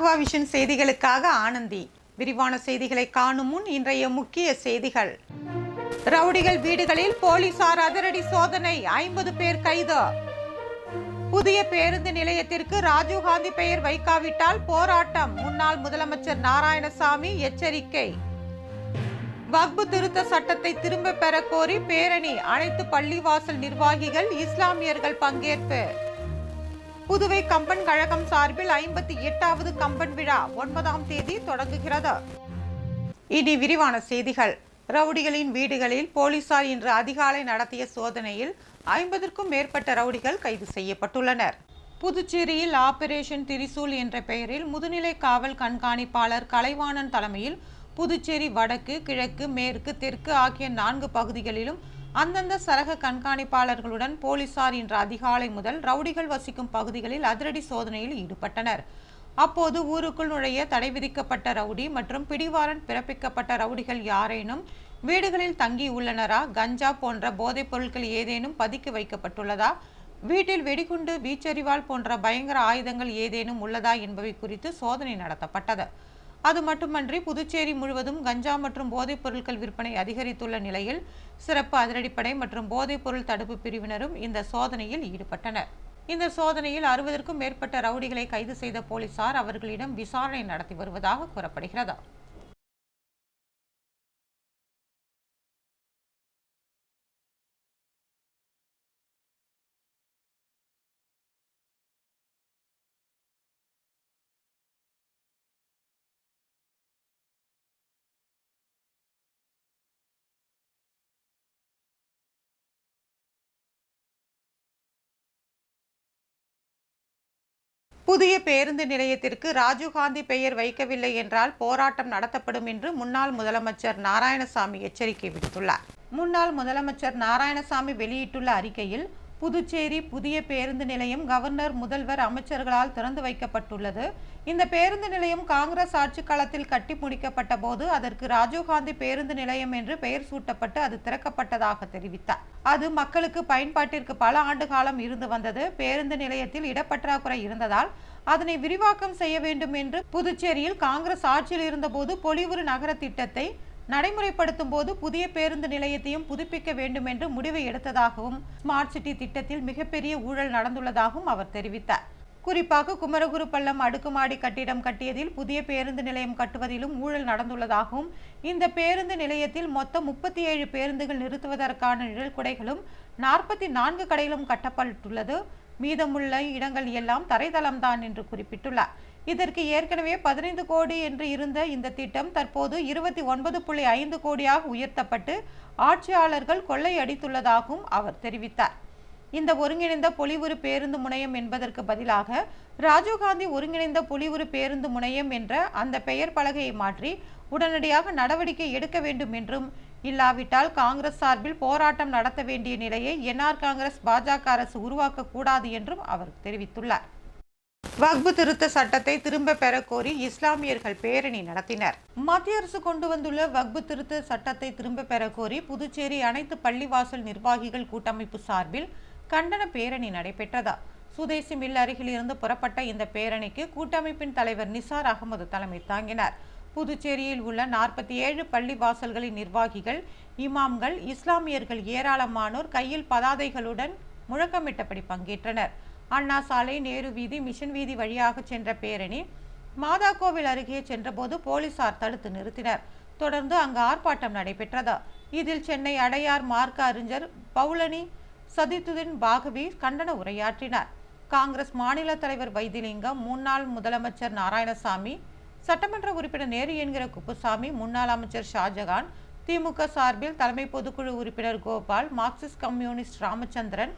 அகவா vision செய்திகளுக்காக ஆனந்தி. விரிவான செய்திகளை காணும் முன் இன்றைய முக்கிய செய்திகள். ரவுடிகள் வீடுகளில் போலீசார் அதிரடி சோதனை, 50 பேர் கைது. புதிய பேருந்து நிலையத்திற்கு ராஜீவ்காந்தி பெயர் வைக்காவிட்டால் போராட்டம், முன்னாள் முதலமைச்சர் நாராயணசாமி எச்சரிக்கை. வக்பு திருத்த சட்டத்தை திரும்ப பெற கோரி பேரணி, அனைத்து பள்ளிவாசல் நிர்வாகிகள் இஸ்லாமியர்கள் பங்கேற்பு. புதுவை கம்பன் கழகம் சார்பில் 58வது கம்பன் விழா 9ஆம் தேதி தொடங்குகிறது. இனி விரிவான செய்திகள். ரவுடிகளின் வீடுகளில் போலீசார் இன்று அதிகாலை நடத்திய சோதனையில் 50க்கும் மேற்பட்ட ரவுடிகள் கைது செய்யப்பட்டுள்ளனர். புதுச்சேரியில் ஆபரேஷன் திரிசூல் என்ற பெயரில் முதுநிலை காவல் கண்காணிப்பாளர் கலைவாணன் தலைமையில் புதுச்சேரி வடக்கு, கிழக்கு, மேற்கு, தெற்கு ஆகிய 4 பகுதிகளிலும் அந்தந்த சரக கண்காணிப்பாளர்களுடன் போலீசார் இன்று அதிகாலை முதல் ரவுடிகள் வசிக்கும் பகுதிகளில் அதிரடி சோதனையில் ஈடுபட்டனர். அப்போது ஊருக்குள் நுழைய தடை விதிக்கப்பட்ட ரவுடி மற்றும் பிடிவாரண்ட் பிறப்பிக்கப்பட்ட ரவுடிகள் யாரேனும் வீடுகளில் தங்கி உள்ளனரா, கஞ்சா போன்ற போதைப் பொருட்கள் ஏதேனும் பதுக்கி வைக்கப்பட்டுள்ளதா, வீட்டில் வெடிகுண்டு, வீச்சரிவாள் போன்ற பயங்கர ஆயுதங்கள் ஏதேனும் உள்ளதா என்பவை குறித்து சோதனை நடத்தப்பட்டது. அது மட்டுமன்றி புதுச்சேரி முழுவதும் கஞ்சா மற்றும் போதைப் பொருட்கள் விற்பனை அதிகரித்துள்ள நிலையில் சிறப்பு அதிரடிப்படை மற்றும் போதைப் பொருள் தடுப்பு பிரிவினரும் இந்த சோதனையில் ஈடுபட்டனர். இந்த சோதனையில் 60க்கும் மேற்பட்ட ரவுடிகளை கைது செய்த போலீசார் அவர்களிடம் விசாரணை நடத்தி வருவதாக கூறப்படுகிறது. புதிய பேருந்து நிலையத்திற்கு ராஜீவ்காந்தி பெயர் வைக்கவில்லை என்றால் போராட்டம் நடத்தப்படும் என்று முன்னாள் முதலமைச்சர் நாராயணசாமி எச்சரிக்கை விடுத்துள்ளார். முன்னாள் முதலமைச்சர் நாராயணசாமி வெளியிட்டுள்ள அறிக்கையில், புதுச்சேரி புதிய பேருந்து நிலையம் கவர்னர், முதல்வர், அமைச்சர்களால் திறந்து வைக்கப்பட்டுள்ளது. இந்த பேருந்து நிலையம் காங்கிரஸ் ஆட்சி காலத்தில் கட்டி முடிக்கப்பட்ட போது அதற்கு ராஜீவ்காந்தி பேருந்து நிலையம் என்று பெயர் சூட்டப்பட்டு அது திறக்கப்பட்டதாக தெரிவித்தார். அது மக்களுக்கு பயன்பாட்டிற்கு பல ஆண்டு காலம் இருந்து வந்தது. பேருந்து நிலையத்தில் இடப்பற்றாக்குறை இருந்ததால் அதனை விரிவாக்கம் செய்ய வேண்டும் என்று புதுச்சேரியில் காங்கிரஸ் ஆட்சியில் இருந்தபோது பொலிவுறு நகர திட்டத்தை நடைமுறைப்படுத்தும் போது புதிய பேருந்து நிலையத்தையும் புதுப்பிக்க வேண்டும் என்று முடிவை எடுத்ததாகவும், ஸ்மார்ட் சிட்டி திட்டத்தில் மிகப்பெரிய ஊழல் நடந்துள்ளதாகவும் அவர் தெரிவித்தார். குறிப்பாக குமரகுரு பள்ளம் அடுக்குமாடி கட்டிடம் கட்டியதில் புதிய பேருந்து நிலையம் கட்டுவதிலும் ஊழல் நடந்துள்ளதாகவும், இந்த பேருந்து நிலையத்தில் மொத்தம் 37 பேருந்துகள் நிறுத்துவதற்கான நிழல்குடைகளும் 44 கடைகளும் கட்டப்பட்டுள்ளது. மீதமுள்ள இடங்கள் எல்லாம் தரைதளம்தான் என்று குறிப்பிட்டுள்ளார். இதற்கு ஏற்கனவே 15 கோடி என்று இருந்த இந்த திட்டம் தற்போது 29.5 கோடியாக உயர்த்தப்பட்டு ஆட்சியாளர்கள் கொள்ளையடித்துள்ளதாகவும் அவர் தெரிவித்தார். இந்த ஒருங்கிணைந்த பொலிவுறு பேருந்து முனையம் என்பதற்கு பதிலாக ராஜீவ்காந்தி ஒருங்கிணைந்த பொலிவுறு பேருந்து முனையம் என்ற அந்த பெயர் பலகையை மாற்றி உடனடியாக நடவடிக்கை எடுக்க வேண்டும் என்றும், இல்லாவிட்டால் காங்கிரஸ் சார்பில் போராட்டம் நடத்த வேண்டிய நிலையை என்ஆர் காங்கிரஸ், பாஜக அரசு உருவாக்க கூடாது என்றும் அவர் தெரிவித்துள்ளார். வக்பு திருத்த சட்டத்தை திரும்ப பெற கோரி இஸ்லாமியர்கள் பேரணி நடத்தினர். மத்திய அரசு கொண்டு வந்துள்ள வக்பு திருத்த சட்டத்தை திரும்ப பெற கோரி புதுச்சேரி அனைத்து பள்ளிவாசல் நிர்வாகிகள் கூட்டமைப்பு சார்பில் கண்டன பேரணி நடைபெற்றது. சுதேசி மில் அருகில் இருந்து புறப்பட்ட இந்த பேரணிக்கு கூட்டமைப்பின் தலைவர் நிசார் அகமது தலைமை தாங்கினார். புதுச்சேரியில் உள்ள 47 பள்ளிவாசல்களின் நிர்வாகிகள், இமாம்கள், இஸ்லாமியர்கள் ஏராளமானோர் கையில் பதாதைகளுடன் முழக்கமிட்டபடி பங்கேற்றனர். அண்ணா சாலை, நேரு வீதி, மிஷன் வீதி வழியாக சென்ற பேரணி மாதா கோவில் அருகே சென்றபோது போலீசார் தடுத்து நிறுத்தினர். தொடர்ந்து அங்கு ஆர்ப்பாட்டம் நடைபெற்றது. இதில் சென்னை அடையார் மார்க்க அறிஞர் பவுலனி சதித்துதீன் பாகவி கண்டன உரையாற்றினார். காங்கிரஸ் மாநில தலைவர் வைத்திலிங்கம், முன்னாள் முதலமைச்சர் நாராயணசாமி, சட்டமன்ற உறுப்பினர் நேரு என்கிற குப்புசாமி, முன்னாள் அமைச்சர் ஷாஜகான், திமுக சார்பில் தலைமை பொதுக்குழு உறுப்பினர் கோபால், மார்க்சிஸ்ட் கம்யூனிஸ்ட் ராமச்சந்திரன்,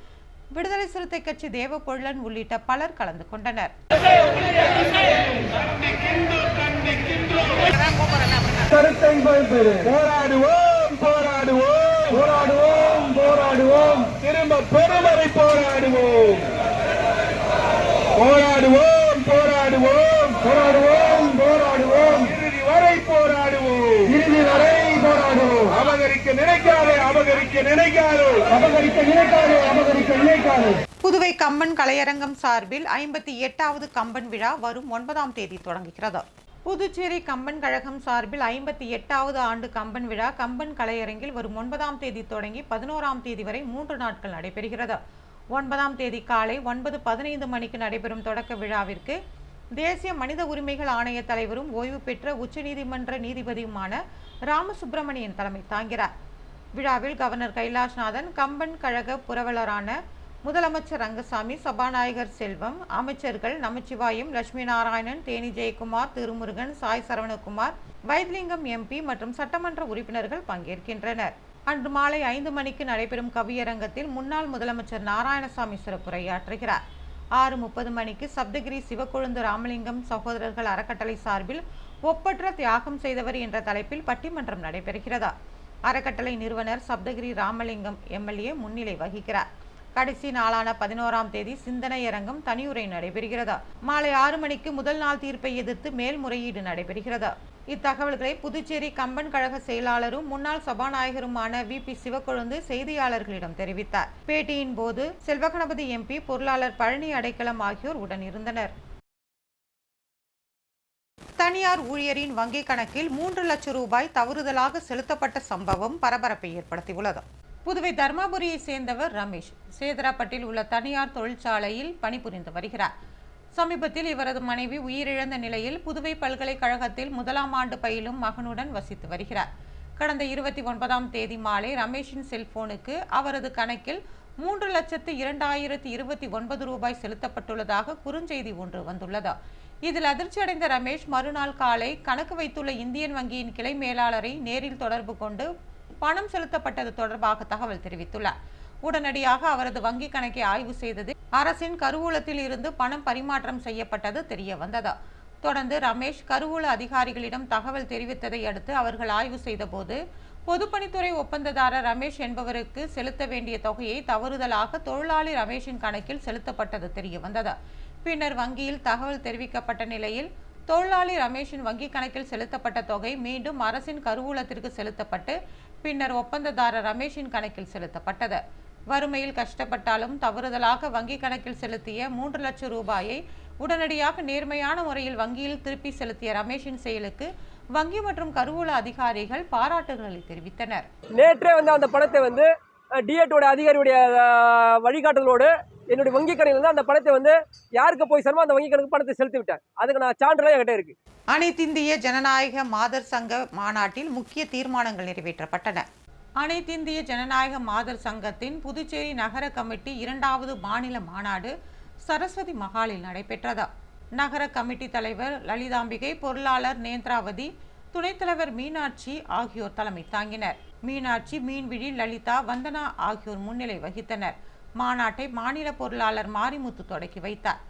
விடுதலை சிறுத்தை கட்சி தேவபொருளன் உள்ளிட்ட பலர் கலந்து கொண்டனர். போராடுவோம் போராடுவோம் போராடுவோம் போராடுவோம் திரும்ப பெருமறை போராடுவோம் போராடுவோம் போராடுவோம் போராடுவோம் போராடுவோம் இறுதி வரை போராடுவோம் இறுதி வரை போராடுவோம். அபகரிக்க நினைக்காதே அபகரிக்க நினைக்காதே அபகரிக்க நினைக்காதே அபகரிக்க நினைக்காதே. புதுவை கம்பன் கலையரங்கம் சார்பில் 58வது கம்பன் விழா வரும் 9ஆம் தேதி தொடங்குகிறது. புதுச்சேரி கம்பன் கழகம் சார்பில் 58வது ஆண்டு கம்பன் விழா கம்பன் கலையரங்கில் வரும் 9ஆம் தேதி தொடங்கி 11ஆம் தேதி வரை 3 நாட்கள் நடைபெறுகிறது. 9ஆம் தேதி காலை 9:15 மணிக்கு நடைபெறும் தொடக்க விழாவிற்கு தேசிய மனித உரிமைகள் ஆணைய தலைவரும் ஓய்வு பெற்ற உச்சநீதிமன்ற நீதிபதியுமான ராமசுப்பிரமணியன் தலைமை தாங்கிறார். விழாவில் கவர்னர் கைலாஷ்நாதன், கம்பன் கழக புரவலரான முதலமைச்சர் ரங்கசாமி, சபாநாயகர் செல்வம், அமைச்சர்கள் நமச்சிவாயம், லட்சுமி நாராயணன், தேனி ஜெயக்குமார், திருமுருகன், சாய் சரவணகுமார், வைத்திலிங்கம் எம்பி மற்றும் சட்டமன்ற உறுப்பினர்கள் பங்கேற்கின்றனர். அன்று மாலை 5 மணிக்கு நடைபெறும் கவியரங்கத்தில் முன்னாள் முதலமைச்சர் நாராயணசாமி சிறப்புரையாற்றுகிறார். 6:30 மணிக்கு சப்தகிரி சிவக்கொழுந்து ராமலிங்கம் சகோதரர்கள் அறக்கட்டளை சார்பில் ஒப்பற்ற தியாகம் செய்தவர் என்ற தலைப்பில் பட்டிமன்றம் நடைபெறுகிறது. அறக்கட்டளை நிறுவனர் சப்தகிரி ராமலிங்கம் எம்எல்ஏ முன்னிலை வகிக்கிறார். கடைசி நாளான 11ஆம் தேதி சிந்தனை அரங்கம் தனியுரை நடைபெறுகிறது. மாலை 6 மணிக்கு முதல் நாள் தீர்ப்பை எதிர்த்து மேல்முறையீடு நடைபெறுகிறது. இத்தகவல்களை புதுச்சேரி கம்பன் கழக செயலாளரும் முன்னாள் சபாநாயகருமான VP சிவக்கொழுந்து செய்தியாளர்களிடம் தெரிவித்தார். பேட்டியின் போது செல்வகணபதி MP, பொருளாளர் பழனி அடைக்கலம் ஆகியோர் உடனிருந்தனர். தனியார் ஊழியரின் வங்கிக் கணக்கில் 3 லட்சம் ரூபாய் தவறுதலாக செலுத்தப்பட்ட சம்பவம் பரபரப்பை ஏற்படுத்தியுள்ளது. புதுவை தர்மபுரியை சேர்ந்தவர் ரமேஷ் சேதராப்பட்டில் உள்ள தனியார் தொழிற்சாலையில் பணிபுரிந்து வருகிறார். சமீபத்தில் இவரது மனைவி உயிரிழந்த நிலையில் புதுவை பல்கலைக்கழகத்தில் 1ஆம் ஆண்டு பயிலும் மகனுடன் வசித்து வருகிறார். கடந்த 29ஆம் தேதி மாலை ரமேஷின் செல்போனுக்கு அவரது கணக்கில் 3,02,029 ரூபாய் செலுத்தப்பட்டுள்ளதாக குறுஞ்செய்தி ஒன்று வந்துள்ளது. இதில் அதிர்ச்சியடைந்த ரமேஷ் மறுநாள் காலை கணக்கு வைத்துள்ள இந்தியன் வங்கியின் கிளை மேலாளரை நேரில் தொடர்பு கொண்டு பணம் செலுத்தப்பட்டது தொடர்பாக தகவல் தெரிவித்துள்ளார். உடனடியாக அவரது வங்கி கணக்கை ஆய்வு செய்தது அரசின் கருவூலத்தில் இருந்து பணம் பரிமாற்றம் செய்யப்பட்டது தெரிய வந்தது. தொடர்ந்து ரமேஷ் கருவூல அதிகாரிகளிடம் தகவல் தெரிவித்ததை அடுத்து அவர்கள் ஆய்வு செய்தபோது பொதுப்பணித்துறை ஒப்பந்ததாரர் ரமேஷ் என்பவருக்கு செலுத்த வேண்டிய தொகையை தவறுதலாக தொழிலாளி ரமேஷின் கணக்கில் செலுத்தப்பட்டது தெரிய வந்தது. பின்னர் வங்கியில் தகவல் தெரிவிக்கப்பட்ட நிலையில் தொழிலாளி ரமேஷின் வங்கி கணக்கில் செலுத்தப்பட்ட தொகை மீண்டும் அரசின் கருவூலத்திற்கு செலுத்தப்பட்டு பின்னர் ஒப்பந்ததாரர் ரமேஷின் கணக்கில் செலுத்தப்பட்டது. வறுமையில் கஷ்டப்பட்டாலும் தவறுதலாக வங்கி கணக்கில் செலுத்திய 3 லட்சம் ரூபாயை உடனடியாக நேர்மையான முறையில் வங்கியில் திருப்பி செலுத்திய ரமேஷின் செயலுக்கு வங்கி மற்றும் கருவூல அதிகாரிகள் பாராட்டுகளை தெரிவித்தனர். நேற்றே அந்த பணத்தை டிஎட்டோட அதிகாரியுடைய வழிகாட்டுதலோடு என்னுடைய வங்கி கணக்கில் அந்த பணத்தை யாருக்கு போய் சேருமோ அந்த வங்கி கணக்கு பணத்தை செலுத்தி விட்டேன். அதுக்கு நான் சான்றிதழ் என்கிட்ட இருக்கு. அனைத்திந்திய ஜனநாயக மாதர் சங்க மாநாட்டில் முக்கிய தீர்மானங்கள் நிறைவேற்றப்பட்டன. அனைத்திந்திய ஜனநாயக மாதர் சங்கத்தின் புதுச்சேரி நகர கமிட்டி 2வது மாநில மாநாடு சரஸ்வதி மஹாலில் நடைபெற்றது. நகர கமிட்டி தலைவர் லலிதாம்பிகை, பொருளாளர் நேந்திராவதி, துணைத் தலைவர் மீனாட்சி ஆகியோர் தலைமை தாங்கினர். மீனாட்சி, மீன்விழி, லலிதா, வந்தனா ஆகியோர் முன்னிலை வகித்தனர். மாநாட்டை மாநில பொருளாளர் மாரிமுத்து தொடக்கி வைத்தார்.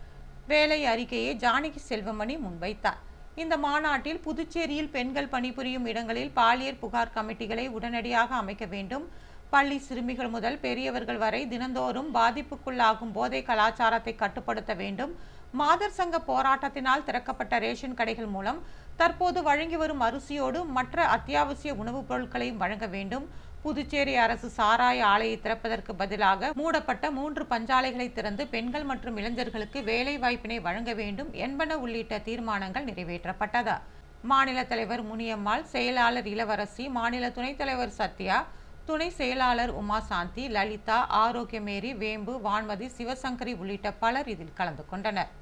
வேலை அறிக்கையை ஜானகி செல்வமணி முன்வைத்தார். இந்த மாநாட்டில் புதுச்சேரியில் பெண்கள் பணிபுரியும் இடங்களில் பாலியல் புகார் கமிட்டிகளை உடனடியாக அமைக்க வேண்டும். பள்ளி சிறுமிகள் முதல் பெரியவர்கள் வரை தினந்தோறும் பாதிப்புக்குள்ளாகும் போதை கலாச்சாரத்தை கட்டுப்படுத்த வேண்டும். மாதர் சங்க போராட்டத்தினால் திறக்கப்பட்ட ரேஷன் கடைகள் மூலம் தற்போது வழங்கி வரும் அரிசியோடு மற்ற அத்தியாவசிய உணவுப் பொருட்களையும் வழங்க வேண்டும். புதுச்சேரி அரசு சாராய ஆலையை திறப்பதற்கு பதிலாக மூடப்பட்ட 3 பஞ்சாலைகளை திறந்து பெண்கள் மற்றும் இளைஞர்களுக்கு வேலை வாய்ப்பினை வழங்க வேண்டும் என்பன உள்ளிட்ட தீர்மானங்கள் நிறைவேற்றப்பட்டது. மாநில தலைவர் முனியம்மாள், செயலாளர் இளவரசி, மாநில துணைத் தலைவர் சத்யா, துணை செயலாளர் உமாசாந்தி, லலிதா, ஆரோக்கியமேரி, வேம்பு, வான்மதி, சிவசங்கரி உள்ளிட்ட பலர் இதில் கலந்து கொண்டனர்.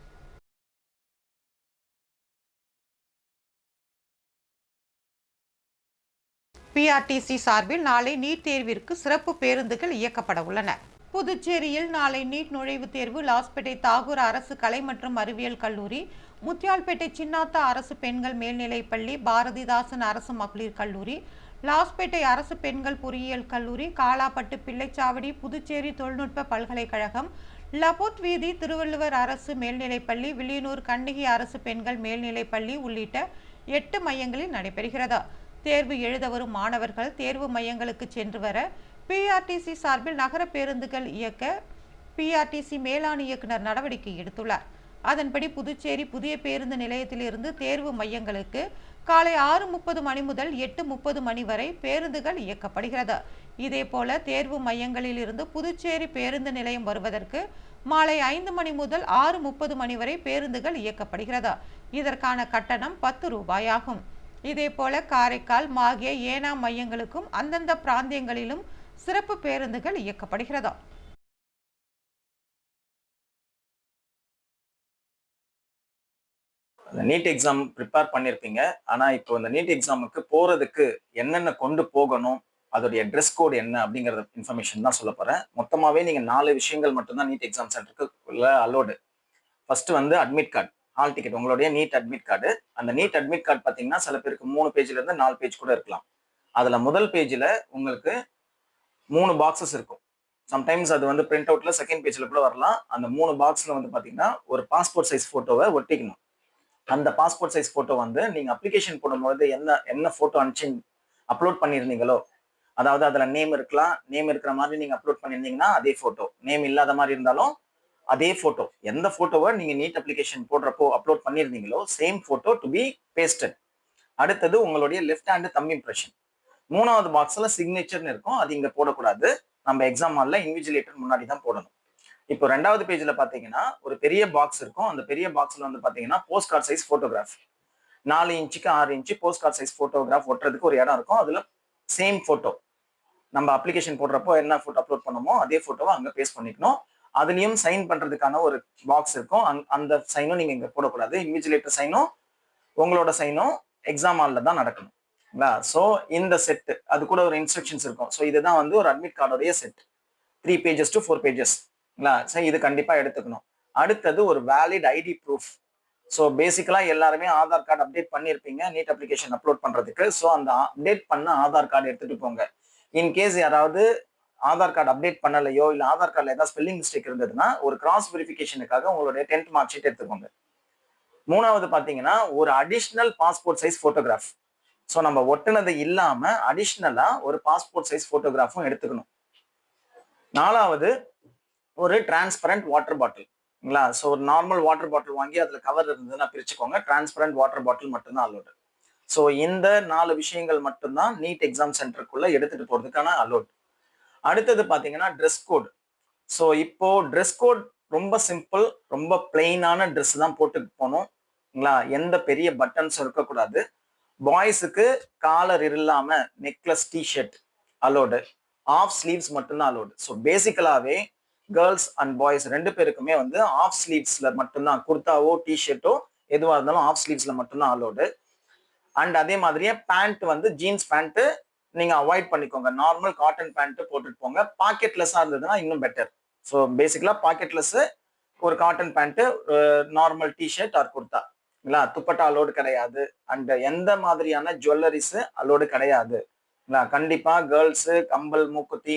PRTC சார்பில் நாளை நீட் தேர்விற்கு சிறப்பு பேருந்துகள் இயக்கப்பட உள்ளன. புதுச்சேரியில் நாளை நீட் நுழைவுத் தேர்வு லாஸ்பேட்டை தாகூர் அரசு கலை மற்றும் அறிவியல் கல்லூரி, முத்தியால்பேட்டை சின்னாத்தா அரசு பெண்கள் மேல்நிலைப்பள்ளி, பாரதிதாசன் அரசு மகளிர் கல்லூரி, லாஸ்பேட்டை அரசு பெண்கள் பொறியியல் கல்லூரி, காலாப்பட்டு பிள்ளைச்சாவடி புதுச்சேரி தொழில்நுட்ப பல்கலைக்கழகம், லபோத் வீதி திருவள்ளுவர் அரசு மேல்நிலைப்பள்ளி, வில்லியனூர் கண்ணகி அரசு பெண்கள் மேல்நிலைப்பள்ளி உள்ளிட்ட 8 மையங்களில் நடைபெறுகிறது. தேர்வு எழுத வரும் மாணவர்கள் தேர்வு மையங்களுக்கு சென்று வர PRTC சார்பில் நகர பேருந்துகள் இயக்க PRTC மேலாண் இயக்குனர் நடவடிக்கை எடுத்துள்ளார். அதன்படி புதுச்சேரி புதிய பேருந்து நிலையத்திலிருந்து தேர்வு மையங்களுக்கு காலை 6:30 மணி முதல் 8:30 மணி வரை பேருந்துகள் இயக்கப்படுகிறது. இதேபோல தேர்வு மையங்களில் இருந்து புதுச்சேரி பேருந்து நிலையம் வருவதற்கு மாலை 5 மணி முதல் 6:30 மணி வரை பேருந்துகள் இயக்கப்படுகிறது. இதற்கான கட்டணம் 10 ரூபாயாகும். இதேபோல காரைக்கால், மாகே, ஏனாம் மையங்களுக்கும் அந்தந்த பிராந்தியங்களிலும் சிறப்பு பேருந்துகள் இயக்கப்படுகிறது. நீட் எக்ஸாம் ப்ரிப்பேர் பண்ணியிருப்பீங்க. ஆனால் இப்போ இந்த நீட் எக்ஸாமுக்கு போகிறதுக்கு என்னென்ன கொண்டு போகணும், அதோடைய ட்ரெஸ் கோட் என்ன அப்படிங்கிறத இன்ஃபர்மேஷன் தான் சொல்ல போகிறேன். மொத்தமாகவே நீங்கள் 4 விஷயங்கள் மட்டும்தான் நீட் எக்ஸாம் சென்டருக்கு உள்ள அலோடு. ஃபர்ஸ்ட் வந்து அட்மிட் கார்டு, ஹால் டிக்கெட், உங்களுடைய நீட் அட்மிட் கார்டு. அந்த நீட் அட்மிட் கார்டு பார்த்தீங்கன்னா சில பேருக்கு 3 பேஜ்லேருந்து 4 பேஜ் கூட இருக்கலாம். அதில் முதல் பேஜில் உங்களுக்கு 3 பாக்ஸஸ் இருக்கும். சம்டைம்ஸ் அது வந்து பிரிண்ட் அவுட்ல செகண்ட் பேஜில் கூட வரலாம். அந்த 3 பாக்ஸில் வந்து பார்த்தீங்கன்னா ஒரு பாஸ்போர்ட் சைஸ் ஃபோட்டோவை ஒட்டிக்கணும். அந்த பாஸ்போர்ட் சைஸ் ஃபோட்டோ வந்து நீங்கள் அப்ளிகேஷன் போடும்போது என்ன ஃபோட்டோ அனுப்பிச்சு அப்லோட் பண்ணியிருந்தீங்களோ, அதாவது அதில் நேம் இருக்கலாம், நேம் இருக்கிற மாதிரி நீங்கள் அப்லோட் பண்ணியிருந்தீங்கன்னா அதே ஃபோட்டோ, நேம் இல்லாத மாதிரி இருந்தாலும் அதே ஃபோட்டோ, எந்த ஃபோட்டோவை நீங்கள் நீட் அப்ளிகேஷன் போடுறப்போ அப்லோட் பண்ணியிருந்தீங்களோ same photo to be pasted. அடுத்தது உங்களுடைய லெஃப்ட் ஹேண்ட் தம் இம்ப்ரெஷன். 3வது பாக்ஸில் சிக்னேச்சர்னு இருக்கும், அது இங்கே போடக்கூடாது. நம்ம எக்ஸாம் ஹாலில் இன்விஜிலேட்டர் முன்னாடி தான் போடணும். இப்போ 2வது பேஜ்ல பாத்தீங்கன்னா ஒரு பெரிய பாக்ஸ் இருக்கும். அந்த பெரிய பாக்ஸ்ல வந்து பாத்தீங்கன்னா போஸ்ட் கார்டு சைஸ் போட்டோகிராஃப், 4 இன்ச்சுக்கு 6 இன்ச்சு போஸ்ட் கார்டு சைஸ் போட்டோகிராஃப் ஒட்டுறதுக்கு ஒரு இடம் இருக்கும். அதுல சேம் போட்டோ, நம்ம அப்ளிகேஷன் போடுறப்போ என்ன போட்டோ அப்லோட் பண்ணுமோ அதே போட்டோவை அங்க பேஸ்ட் பண்ணிக்கணும். அதுலயும் சைன் பண்றதுக்கான ஒரு பாக்ஸ் இருக்கும். அந்த சைனும் நீங்க இங்க போடக்கூடாது. இன்விஜிலேட்டர் சைனும் உங்களோட சைனும் எக்ஸாம் ஹால்ல தான் நடக்கணும். ஸோ இந்த செட், அது கூட ஒரு இன்ஸ்ட்ரக்ஷன்ஸ் இருக்கும். ஸோ இதுதான் வந்து ஒரு admit கார்டோடைய set, 3 pages to 4 pages. இது கண்டிப்பா எடுத்துக்கணும். அடுத்தது ஒரு வேலிட் ஐடி ப்ரூஃப். ஸோ பேசிக்கலா எல்லாருமே ஆதார் கார்டு அப்டேட் பண்ணியிருப்பீங்க நீட் அப்ளிகேஷன் அப்லோட் பண்றதுக்கு. ஸோ அந்த அப்டேட் பண்ண ஆதார் கார்டு எடுத்துட்டு போங்க. இன்கேஸ் யாராவது ஆதார் கார்டு அப்டேட் பண்ணலையோ இல்லை ஆதார் கார்டில் ஏதாவது ஸ்பெல்லிங் மிஸ்டேக் இருந்ததுன்னா ஒரு கிராஸ் வெரிஃபிகேஷனுக்காக உங்களுடைய 10th மார்க் ஷீட் எடுத்துக்கோங்க. 3வது பார்த்தீங்கன்னா ஒரு additional passport size photograph. So நம்ம ஒட்டுனது இல்லாம அடிஷ்னலா ஒரு பாஸ்போர்ட் சைஸ் போட்டோகிராஃபும் எடுத்துக்கணும். 4வது ஒரு டிரான்ஸ்பரண்ட் வாட்டர் பாட்டில். ஸோ ஒரு நார்மல் வாட்டர் பாட்டில் வாங்கி அதில் கவர் இருந்ததுன்னா பிரிச்சுக்கோங்க. டிரான்ஸ்பரண்ட் வாட்டர் பாட்டில் மட்டும்தான் அலோடு. ஸோ இந்த 4 விஷயங்கள் மட்டும்தான் நீட் எக்ஸாம் சென்டருக்குள்ள எடுத்துட்டு போறதுக்கான அலோட். அடுத்தது பார்த்தீங்கன்னா ட்ரெஸ் கோட். ஸோ இப்போ ட்ரெஸ் கோட் ரொம்ப சிம்பிள், ரொம்ப பிளெயினான ட்ரெஸ் தான் போட்டுட்டு போகணும். எந்த பெரிய பட்டன்ஸும் இருக்கக்கூடாது. பாய்ஸுக்கு காலர் இல்லாம neckless T-shirt allowed, half sleeves மட்டும்தான் அலோடு. ஸோ பேசிக்கலாவே கேர்ள்ஸ் அண்ட் பாய்ஸ் 2 பேருக்குமே வந்து ஆஃப் ஸ்லீவ்ஸ்ல மட்டும்தான், குர்தாவோ டிஷர்ட்டோ எதுவாக இருந்தாலும் ஆஃப் ஸ்லீவ்ஸ்ல மட்டும்தான் அலோடு. அண்ட் அதே மாதிரியே பேண்ட் வந்து ஜீன்ஸ் பேண்ட் நீங்க அவாய்ட் பண்ணிக்கோங்க. நார்மல் காட்டன் பேண்ட் போட்டுட்டு போங்க. பாக்கெட்லெஸ்ஸா இருந்ததுன்னா இன்னும் பெட்டர். ஸோ பேசிக்கலா பாக்கெட்லெஸ் ஒரு cotton pant, normal T-shirt or kurta. Dupatta allowed கிடையாது. அண்ட் எந்த மாதிரியான ஜுவல்லரிஸ் அலோடு கிடையாது. கண்டிப்பா கேர்ள்ஸ் கம்பல், மூக்குத்தி,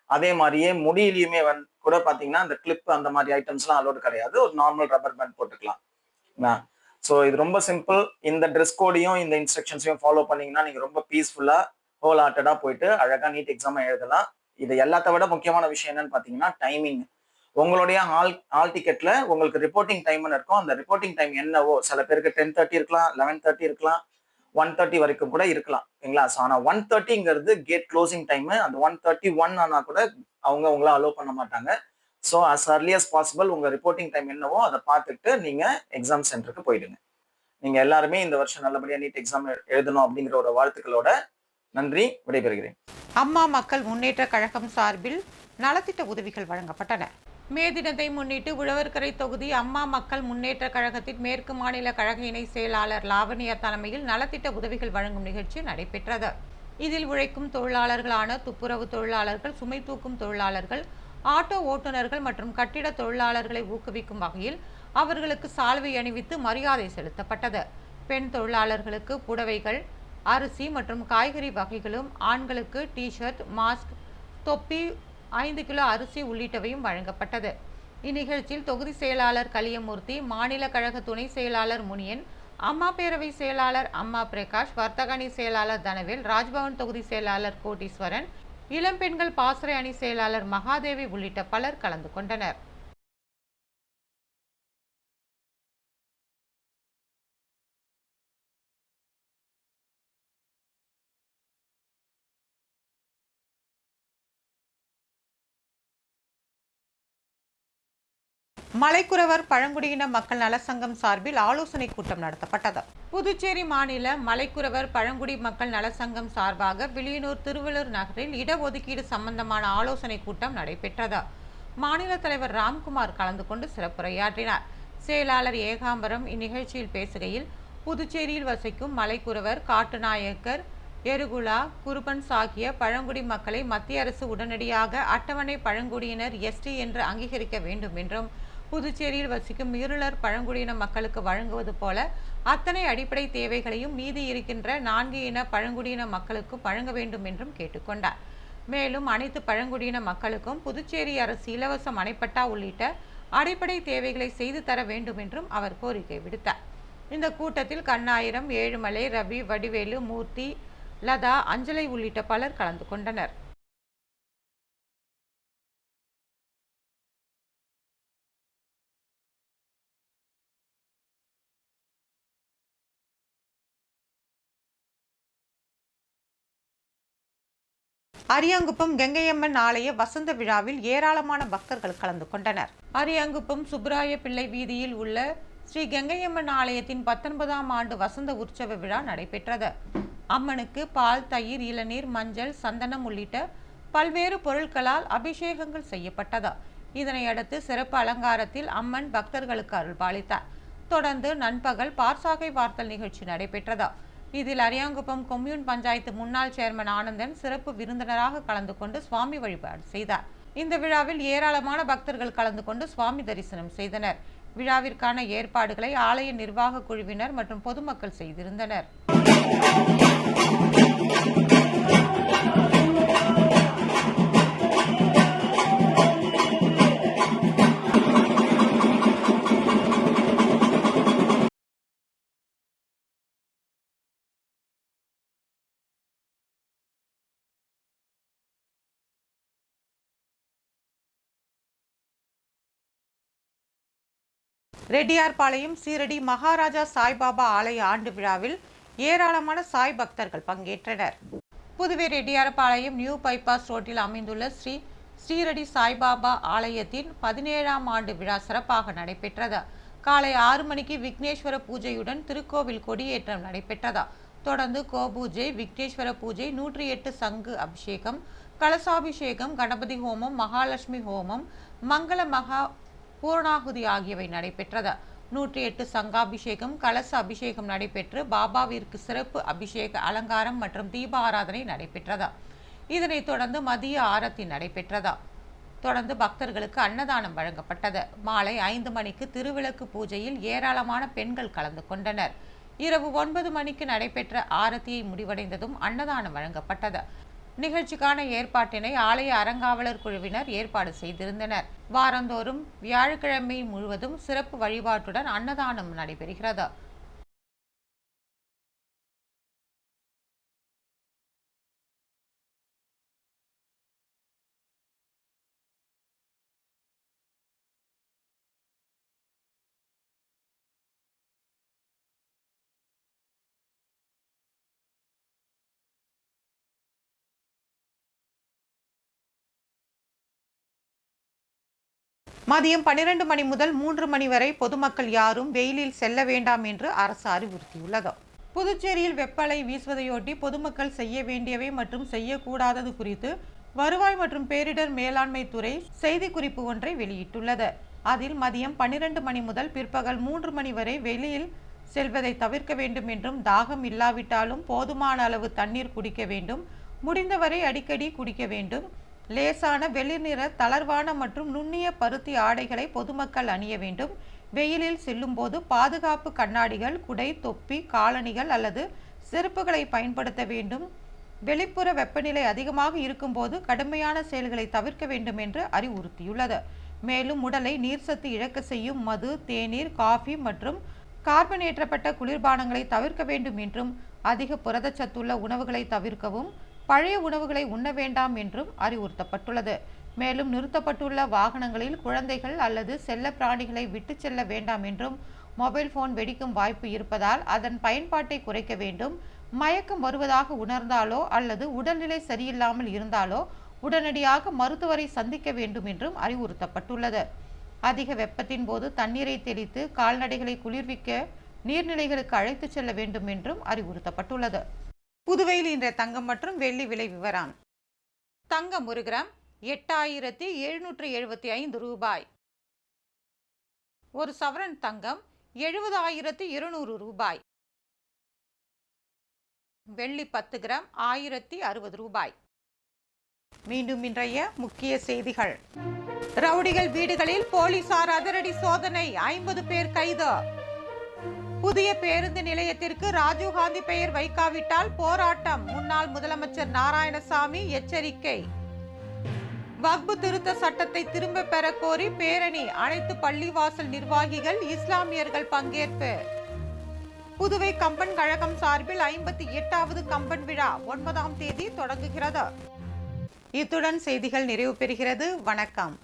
அதே மாதிரியே முடியிலையுமே கூட பாத்தீங்கன்னா இந்த கிளிப் அந்த மாதிரி ஐட்டம்ஸ்லாம் அலோடு கிடையாது. ஒரு நார்மல் ரப்பர் பேண்ட் போட்டுக்கலாம். ஸோ இது ரொம்ப சிம்பிள். இந்த ட்ரெஸ் கோடையும் இந்த இன்ஸ்ட்ரக்ஷன்ஸையும் ஃபாலோ பண்ணீங்கன்னா நீங்க ரொம்ப பீஸ்ஃபுல்லா ஹோல் ஹார்ட்டடா போயிட்டு அழகா நீட் எக்ஸாம் எழுதலாம். இது எல்லாத்த விட முக்கியமான விஷயம் என்னன்னு பாத்தீங்கன்னா டைமிங். உங்களுடைய ஹால் டிக்கெட்ல உங்களுக்கு ரிப்போர்ட்டிங் டைம்னு இருக்கும். அந்த ரிப்போர்ட்டிங் டைம் என்னவோ, சில பேருக்கு 10:30 இருக்கலாம், 11:30 இருக்கலாம், 1:30 வரைக்கும் கூட இருக்கலாம். ஸோ ஆனா 1:30ங்கிறது கேட் க்ளோசிங் டைம். அந்த 1:31 ஆனா கூட அவங்க உங்களை அலோவ் பண்ண மாட்டாங்க. ஸோ அஸ் அர்லி அஸ் பாசிபிள் உங்க ரிப்போர்ட்டிங் டைம் என்னவோ அதை பார்த்துட்டு நீங்க எக்ஸாம் சென்டருக்கு போயிடுங்க. நீங்க எல்லாருமே இந்த வருஷம் நல்லபடியா நீட் எக்ஸாம் எழுதணும் அப்படிங்கிற ஒரு வாழ்த்துக்களோட நன்றி, விடைபெறுகிறேன். அம்மா மக்கள் முன்னேற்ற கழகம் சார்பில் நலத்திட்ட உதவிகள் வழங்கப்பட்டன. மே தினத்தை முன்னிட்டு உழவர்கரை தொகுதி அம்மா மக்கள் முன்னேற்ற கழகத்தின் மேற்கு மாநில கழக இணை செயலாளர் லாவண்யா தலைமையில் நலத்திட்ட உதவிகள் வழங்கும் நிகழ்ச்சி நடைபெற்றது. இதில் உழைக்கும் தொழிலாளர்களான துப்புரவு தொழிலாளர்கள், சுமை தூக்கும் தொழிலாளர்கள், ஆட்டோ ஓட்டுநர்கள் மற்றும் கட்டிட தொழிலாளர்களை ஊக்குவிக்கும் வகையில் அவர்களுக்கு சால்வை அணிவித்து மரியாதை செலுத்தப்பட்டது. பெண் தொழிலாளர்களுக்கு புடவைகள், அரிசி மற்றும் காய்கறி வகைகளும், ஆண்களுக்கு டிஷர்ட், மாஸ்க், தொப்பி, 5 கிலோ அரிசி உள்ளிட்டவையும் வழங்கப்பட்டது. இந்நிகழ்ச்சியில் தொகுதி செயலாளர் கலியமூர்த்தி, மாநில கழக துணை செயலாளர் முனியன், அம்மா பேரவை செயலாளர் அம்மா பிரகாஷ், வர்த்தக அணி செயலாளர் தனவேல், ராஜ்பவன் தொகுதி செயலாளர் கோட்டீஸ்வரன், இளம்பெண்கள் பாசறை அணி செயலாளர் மகாதேவி உள்ளிட்ட பலர் கலந்து கொண்டனர். மலைக்குறவர் பழங்குடியின மக்கள் நலசங்கம் சார்பில் ஆலோசனை கூட்டம் நடத்தப்பட்டது. புதுச்சேரி மாநில மலைக்குறவர் பழங்குடி மக்கள் நலசங்கம் சார்பாக வில்லியனூர் திருவள்ளூர் நகரில் இடஒதுக்கீடு சம்பந்தமான ஆலோசனை கூட்டம் நடைபெற்றது. மாநில தலைவர் ராம்குமார் கலந்து கொண்டு சிறப்புரையாற்றினார். செயலாளர் ஏகாம்பரம் இந்நிகழ்ச்சியில் பேசுகையில், புதுச்சேரியில் வசிக்கும் மலைக்குறவர், காட்டுநாயக்கர், எருகுலா, குருபன்ஸ் ஆகிய பழங்குடி மக்களை மத்திய அரசு உடனடியாக அட்டவணை பழங்குடியினர் ST என்று அங்கீகரிக்க வேண்டும் என்றும், புதுச்சேரியில் வசிக்கும் இருளர் பழங்குடியின மக்களுக்கு வழங்குவது போல அத்தனை அடிப்படை தேவைகளையும் மீதி இருக்கின்ற 4 இன பழங்குடியின மக்களுக்கு வழங்க வேண்டும் என்றும் கேட்டுக்கொண்டார். மேலும் அனைத்து பழங்குடியின மக்களுக்கும் புதுச்சேரி அரசு இலவச மனைப்பட்டா உள்ளிட்ட அடிப்படை தேவைகளை செய்து தர வேண்டும் என்றும் அவர் கோரிக்கை விடுத்தார். இந்த கூட்டத்தில் கண்ணாயிரம், ஏழுமலை, ரவி, வடிவேலு, மூர்த்தி, லதா, அஞ்சலை உள்ளிட்ட பலர் கலந்து கொண்டனர். அரியாங்குப்பம் கங்கையம்மன் ஆலய வசந்த விழாவில் ஏராளமான பக்தர்கள் கலந்து கொண்டனர். அரியாங்குப்பம் சுப்பராய பிள்ளை வீதியில் உள்ள ஸ்ரீ கங்கையம்மன் ஆலயத்தின் 19ஆம் ஆண்டு வசந்த உற்சவ விழா நடைபெற்றது. அம்மனுக்கு பால், தயிர், இளநீர், மஞ்சள், சந்தனம் உள்ளிட்ட பல்வேறு பொருட்களால் அபிஷேகங்கள் செய்யப்பட்டது. இதனையடுத்து சிறப்பு அலங்காரத்தில் அம்மன் பக்தர்களுக்கு அருள்பாலித்தார். தொடர்ந்து நண்பகல் பார்சாகை வார்த்தல் நிகழ்ச்சி நடைபெற்றது. இதில் அரியாங்குப்பம் கொம்யூன் பஞ்சாயத்து முன்னாள் சேர்மன் ஆனந்தன் சிறப்பு விருந்தினராக கலந்து கொண்டு சுவாமி வழிபாடு செய்தார். இந்த விழாவில் ஏராளமான பக்தர்கள் கலந்து கொண்டு சுவாமி தரிசனம் செய்தனர். விழாவிற்கான ஏற்பாடுகளை ஆலய நிர்வாக குழுவினர் மற்றும் பொதுமக்கள் செய்திருந்தனர். ரெட்டியார்பாளையம் சீரடி மகாராஜா சாய்பாபா ஆலய ஆண்டு விழாவில் ஏராளமான சாய் பக்தர்கள் பங்கேற்றனர். புதுவை ரெட்டியார்பாளையம் நியூ பைபாஸ் ரோட்டில் அமைந்துள்ள ஸ்ரீரடி சாய்பாபா ஆலயத்தின் 17ஆம் ஆண்டு விழா சிறப்பாக நடைபெற்றது. காலை 6 மணிக்கு விக்னேஸ்வர பூஜையுடன் திருக்கோவில் கொடியேற்றம் நடைபெற்றது. தொடர்ந்து கோபூஜை, விக்னேஸ்வர பூஜை, 108 சங்கு அபிஷேகம், கலசாபிஷேகம், கணபதி ஹோமம், மகாலட்சுமி ஹோமம், மங்கள மகா பூர்ணாகுதி ஆகியவை நடைபெற்றது. 108 சங்காபிஷேகம், கலச அபிஷேகம் நடைபெற்று பாபாவிற்கு சிறப்பு அபிஷேக அலங்காரம் மற்றும் தீப ஆராதனை நடைபெற்றது. இதனைத் தொடர்ந்து மதிய ஆரத்தி நடைபெற்றது. தொடர்ந்து பக்தர்களுக்கு அன்னதானம் வழங்கப்பட்டது. மாலை 5 மணிக்கு திருவிளக்கு பூஜையில் ஏராளமான பெண்கள் கலந்து கொண்டனர். இரவு 9 மணிக்கு நடைபெற்ற ஆரத்தியை முடிவடைந்ததும் அன்னதானம் வழங்கப்பட்டது. நிகழ்ச்சிக்கான ஏற்பாட்டினை ஆலய அறங்காவலர் குழுவினர் ஏற்பாடு செய்திருந்தனர். வாரந்தோறும் வியாழக்கிழமை முழுவதும் சிறப்பு வழிபாட்டுடன் அன்னதானம் நடைபெறுகிறது. மதியம் 12 மணி முதல் 3 மணி வரை பொதுமக்கள் யாரும் வெயிலில் செல்ல வேண்டாம் என்று அரசு அறிவுறுத்தியுள்ளது. புதுச்சேரியில் வெப்பலை வீசுவதையொட்டி பொதுமக்கள் செய்ய வேண்டியவை மற்றும் செய்யக்கூடாதது குறித்து வருவாய் மற்றும் பேரிடர் மேலாண்மை துறை செய்திக்குறிப்பு ஒன்றை வெளியிட்டுள்ளது. அதில் மதியம் 12 மணி முதல் பிற்பகல் 3 மணி வரை வெளியில் செல்வதை தவிர்க்க வேண்டும் என்றும், தாகம் இல்லாவிட்டாலும் போதுமான அளவு தண்ணீர் குடிக்க வேண்டும், முடிந்தவரை அடிக்கடி குடிக்க வேண்டும், லேசான வெளிர்நிற தளர்வான மற்றும் நுண்ணிய பருத்தி ஆடைகளை பொதுமக்கள் அணிய வேண்டும், வெயிலில் செல்லும் போது பாதுகாப்பு கண்ணாடிகள், குடை, தொப்பி, காலணிகள் அல்லது செருப்புகளை பயன்படுத்த வேண்டும், வெளிப்புற வெப்பநிலை அதிகமாக இருக்கும்போது கடுமையான செயல்களை தவிர்க்க வேண்டும் என்று அறிவுறுத்தியுள்ளது. மேலும் உடலை நீர்சத்து இழக்க செய்யும் மது, தேநீர், காஃபி மற்றும் கார்பனேற்றப்பட்ட குளிர்பானங்களை தவிர்க்க வேண்டும் என்றும், அதிக புரதச்சத்துள்ள உணவுகளை தவிர்க்கவும், பழைய உணவுகளை உண்ண வேண்டாம் என்றும் அறிவுறுத்தப்பட்டுள்ளது. மேலும் நிறுத்தப்பட்டுள்ள வாகனங்களில் குழந்தைகள் அல்லது செல்ல பிராணிகளை விட்டு செல்ல வேண்டாம் என்றும், மொபைல் போன் வெடிக்கும் வாய்ப்பு இருப்பதால் அதன் பயன்பாட்டை குறைக்க வேண்டும், மயக்கம் வருவதாக உணர்ந்தாலோ அல்லது உடல்நிலை சரியில்லாமல் இருந்தாலோ உடனடியாக மருத்துவரை சந்திக்க வேண்டும் என்றும் அறிவுறுத்தப்பட்டுள்ளது. அதிக வெப்பத்தின் போது தண்ணீரை தெளித்து கால்நடைகளை குளிர்விக்க நீர்நிலைகளுக்கு அழைத்துச் செல்ல வேண்டும் என்றும் அறிவுறுத்தப்பட்டுள்ளது. புதுவையில் இன்றைய தங்கம் மற்றும் வெள்ளி விலை விவரம். தங்கம் 1 கிராம் 8775 ரூபாய். ஒரு சவரன் தங்கம் 70,200 ரூபாய். வெள்ளி 10 கிராம் 1060 ரூபாய். மீண்டும் இன்றைய முக்கிய செய்திகள். ரவுடிகள் வீடுகளில் போலீசார் அதிரடி சோதனை, 50 பேர் கைது. புதிய பேருந்து நிலையத்திற்கு ராஜீவ்காந்தி பெயர் வைக்காவிட்டால் போராட்டம், முன்னாள் முதலமைச்சர் நாராயணசாமி எச்சரிக்கை. வக்பு திருத்த சட்டத்தை திரும்ப பெற கோரி பேரணி, அனைத்து பள்ளிவாசல் நிர்வாகிகள் இஸ்லாமியர்கள் பங்கேற்பு. புதுவை கம்பன் கழகம் சார்பில் 58வது கம்பன் விழா 9ஆம் தேதி தொடங்குகிறது. இத்துடன் செய்திகள் நிறைவு பெறுகிறது. வணக்கம்.